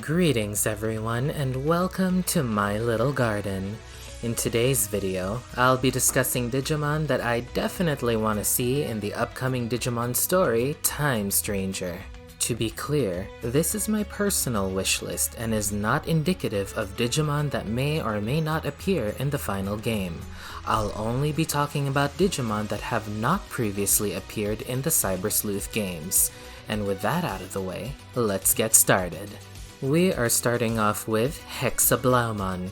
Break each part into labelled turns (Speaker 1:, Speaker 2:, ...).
Speaker 1: Greetings everyone and welcome to my little garden. In today's video, I'll be discussing Digimon that I definitely want to see in the upcoming Digimon story, Time Stranger. To be clear, this is my personal wishlist and is not indicative of Digimon that may or may not appear in the final game. I'll only be talking about Digimon that have not previously appeared in the Cyber Sleuth games. And with that out of the way, let's get started. We are starting off with Hexablaumon.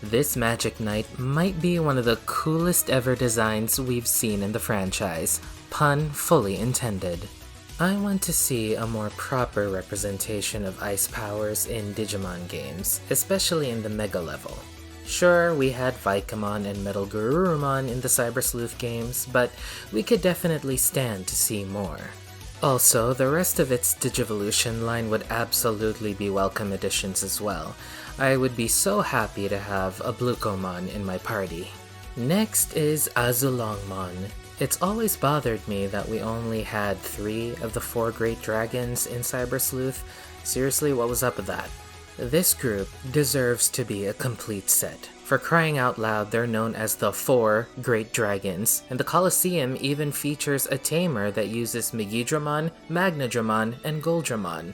Speaker 1: This Magic Knight might be one of the coolest ever designs we've seen in the franchise, pun fully intended. I want to see a more proper representation of ice powers in Digimon games, especially in the Mega level. Sure, we had Vicamon and Metal Garurumon in the Cyber Sleuth games, but we could definitely stand to see more. Also, the rest of its Digivolution line would absolutely be welcome additions as well. I would be so happy to have a Blucomon in my party. Next is Azulongmon. It's always bothered me that we only had 3 of the 4 great dragons in Cyber Sleuth. Seriously, what was up with that? This group deserves to be a complete set. For crying out loud, they're known as the 4 Great Dragons, and the Colosseum even features a tamer that uses Megidramon, Magnadramon, and Goldramon.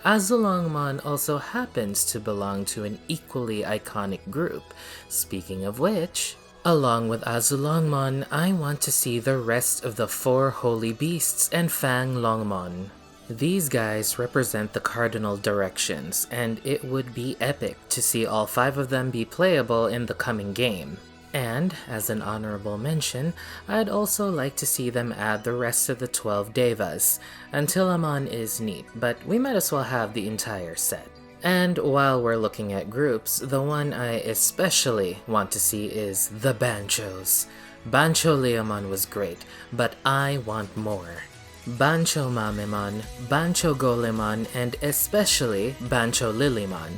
Speaker 1: Azulongmon also happens to belong to an equally iconic group. Speaking of which, along with Azulongmon, I want to see the rest of the 4 Holy Beasts and Fanglongmon. These guys represent the cardinal directions, and it would be epic to see all 5 of them be playable in the coming game. And, as an honorable mention, I'd also like to see them add the rest of the 12 Devas. Antilamon is neat, but we might as well have the entire set. And while we're looking at groups, the one I especially want to see is the Banchos. Bancho Leomon was great, but I want more. Bancho Mamemon, Bancho Golemon, and especially Bancho Lilymon.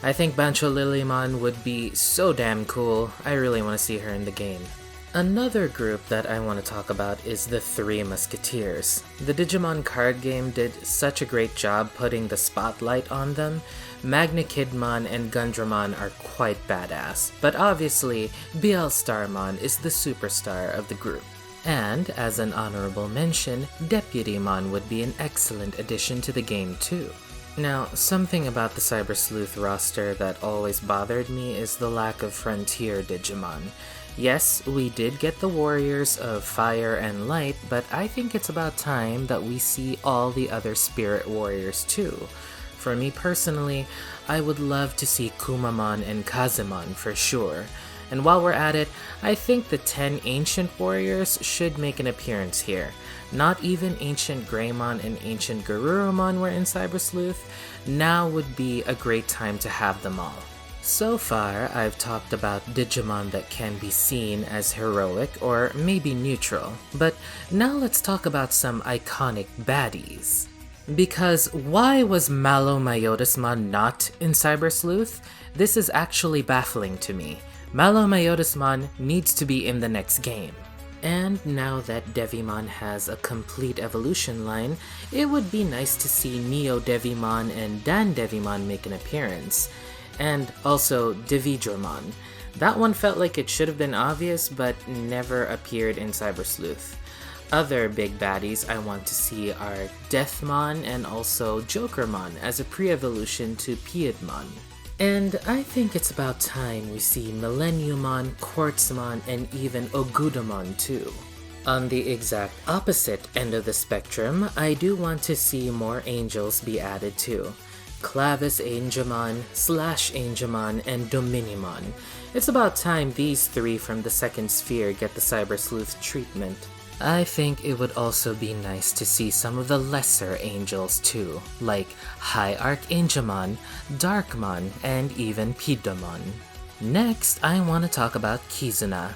Speaker 1: I think Bancho Lilymon would be so damn cool. I really want to see her in the game. Another group that I want to talk about is the Three Musketeers. The Digimon card game did such a great job putting the spotlight on them. Magnakidmon and Gundramon are quite badass, but obviously Bielstarmon is the superstar of the group. And, as an honorable mention, Deputymon would be an excellent addition to the game too. Now, something about the Cyber Sleuth roster that always bothered me is the lack of Frontier Digimon. Yes, we did get the Warriors of Fire and Light, but I think it's about time that we see all the other Spirit Warriors too. For me personally, I would love to see Kumamon and Kazemon for sure. And while we're at it, I think the 10 Ancient Warriors should make an appearance here. Not even Ancient Greymon and Ancient Garurumon were in Cyber Sleuth. Now would be a great time to have them all. So far, I've talked about Digimon that can be seen as heroic or maybe neutral. But now let's talk about some iconic baddies. Because why was Malomyotismon not in Cyber Sleuth? This is actually baffling to me. Malomyotismon needs to be in the next game. And now that Devimon has a complete evolution line, it would be nice to see Neo Devimon and Dan Devimon make an appearance. And also Dividramon. That one felt like it should have been obvious, but never appeared in Cyber Sleuth. Other big baddies I want to see are Deathmon and also Jokermon as a pre-evolution to Piedmon. And I think it's about time we see Millenniumon, Quartzmon, and even Ogudamon too. On the exact opposite end of the spectrum, I do want to see more angels be added too. Clavis Angemon, Slash Angemon, and Dominimon. It's about time these 3 from the second sphere get the Cyber Sleuth treatment. I think it would also be nice to see some of the lesser angels too, like High Archangemon, Darkmon, and even Pidomon. Next, I want to talk about Kizuna.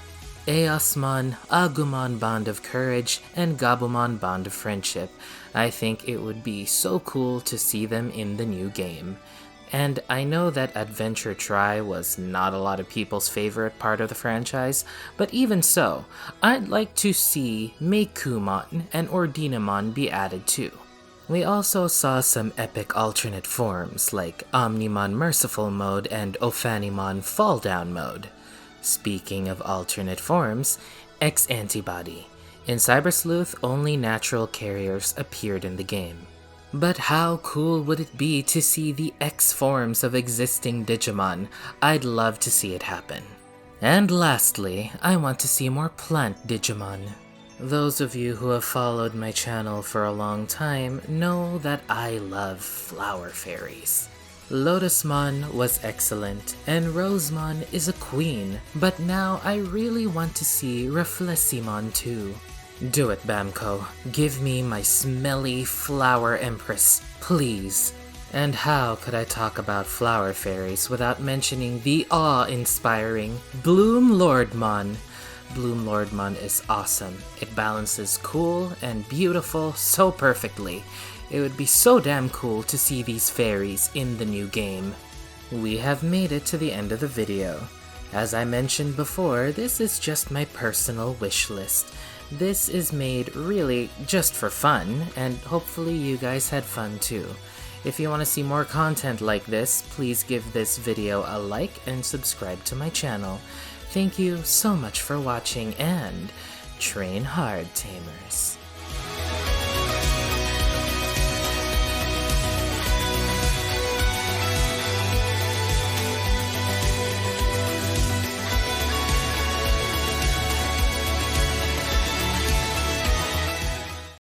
Speaker 1: Eosmon, Agumon Bond of Courage, and Gabumon Bond of Friendship. I think it would be so cool to see them in the new game. And I know that Adventure Try was not a lot of people's favorite part of the franchise, but even so, I'd like to see Meikumon and Ordinamon be added too. We also saw some epic alternate forms like Omnimon Merciful Mode and Ophanimon Fall Down Mode. Speaking of alternate forms, X-Antibody. In Cyber Sleuth, only natural carriers appeared in the game. But how cool would it be to see the X forms of existing Digimon? I'd love to see it happen. And lastly, I want to see more plant Digimon. Those of you who have followed my channel for a long time know that I love flower fairies. Lotusmon was excellent, and Rosemon is a queen, but now I really want to see Refleximon too. Do it, Bancho. Give me my smelly flower empress, please. And how could I talk about flower fairies without mentioning the awe-inspiring Bloom Lordmon? Bloom Lordmon is awesome. It balances cool and beautiful so perfectly. It would be so damn cool to see these fairies in the new game. We have made it to the end of the video. As I mentioned before, this is just my personal wish list. This is made really just for fun, and hopefully you guys had fun too. If you want to see more content like this, please give this video a like and subscribe to my channel. Thank you so much for watching, and train hard, Tamers.